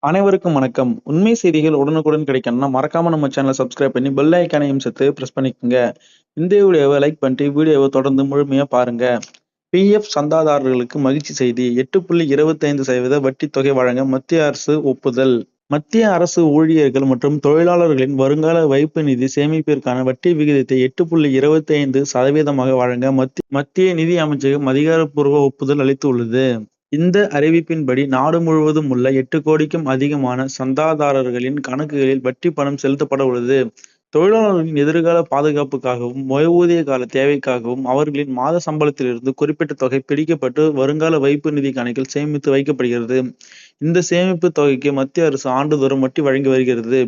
அனைவருக்கும் வணக்கம். உண்மை செய்திகள் உடனுக்குடன் கிடைக்கணும்னா மறக்காம நம்ம சேனலை சப்ஸ்கிரைப் பண்ணி பெல் ஐகானையும் சேர்த்து பிரஸ் பண்ணிக்கோங்க. இந்த வீடியோவை லைக் பண்ணிட்டு வீடியோவை தொடர்ந்து முழுமையா பாருங்க. பிஎஃப் சந்தாதாரர்களுக்கு மகிழ்ச்சி செய்தி. 8.25% வட்டி தொகை வழங்க மத்திய அரசு ஒப்புதல். மத்திய அரசு ஊழியர்கள் மற்றும் தொழிலாளர்களின் வருங்கால வைப்பு நிதி சேமிப்பிற்கான வட்டி விகிதத்தை 8.25% வழங்க மத்திய நிதி அமைச்சகம் அதிகாரப்பூர்வ ஒப்புதல் அளித்துள்ளது. இந்த அறிவிப்பின்படி நாடு முழுவதும் உள்ள 8 கோடிக்கும் அதிகமான சந்தாதாரர்களின் கணக்குகளில் வட்டி பணம் செலுத்தப்பட உள்ளது. தொழிலாளர்களின் எதிர்கால பாதுகாப்புக்காகவும் ஓய்வூதிய கால தேவைக்காகவும் அவர்களின் மாத சம்பளத்திலிருந்து குறிப்பிட்ட தொகை பிடிக்கப்பட்டு வருங்கால வைப்பு நிதி கணக்கில் சேமித்து வைக்கப்படுகிறது. இந்த சேமிப்பு தொகைக்கு மத்திய அரசு ஆண்டுதோறும் வட்டி வழங்கி வருகிறது.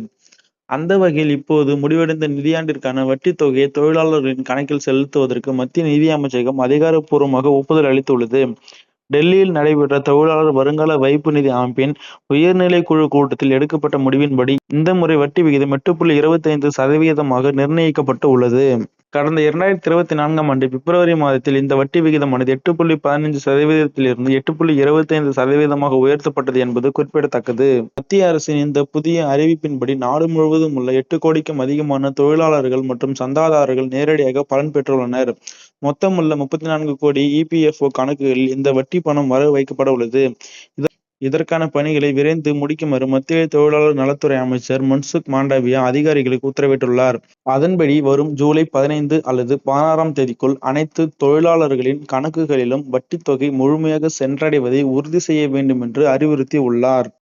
அந்த வகையில் இப்போது முடிவடைந்த நிதியாண்டிற்கான வட்டி தொகையை தொழிலாளர்களின் கணக்கில் செலுத்துவதற்கு மத்திய நிதி அமைச்சகம் அதிகாரப்பூர்வமாக ஒப்புதல் அளித்துள்ளது. டெல்லியில் நடைபெற்ற தொழிலாளர் வருங்கால வைப்பு நிதி அமைப்பின் உயர்நிலை குழு கூட்டத்தில் எடுக்கப்பட்ட முடிவின்படி இந்த முறை வட்டி விகிதம் 8.25% நிர்ணயிக்கப்பட்டு உள்ளது. கடந்த 2024ஆம் ஆண்டு பிப்ரவரி மாதத்தில் இந்த வட்டி விகிதமானது 8.15%இலிருந்து 8.25% உயர்த்தப்பட்டது என்பது குறிப்பிடத்தக்கது. மத்திய அரசின் இந்த புதிய அறிவிப்பின்படி நாடு முழுவதும் உள்ள 8 கோடிக்கும் அதிகமான தொழிலாளர்கள் மற்றும் சந்தாதாரர்கள் நேரடியாக பலன் பெற்றுள்ளனர். மொத்தமுள்ள 34 கோடி இபிஎஃப்ஓ கணக்குகளில் இந்த வட்டி பணம் வரவு வைக்கப்பட உள்ளது. இதற்கான பணிகளை விரைந்து முடிக்குமாறு மத்திய தொழிலாளர் நலத்துறை அமைச்சர் மன்சுக் மாண்டவியா அதிகாரிகளுக்கு உத்தரவிட்டுள்ளார். அதன்படி வரும் ஜூலை 15 அல்லது 16ஆம் தேதிக்குள் அனைத்து தொழிலாளர்களின் கணக்குகளிலும் வட்டி தொகை முழுமையாக சென்றடைவதை உறுதி செய்ய வேண்டும் என்று அறிவுறுத்தி உள்ளார்.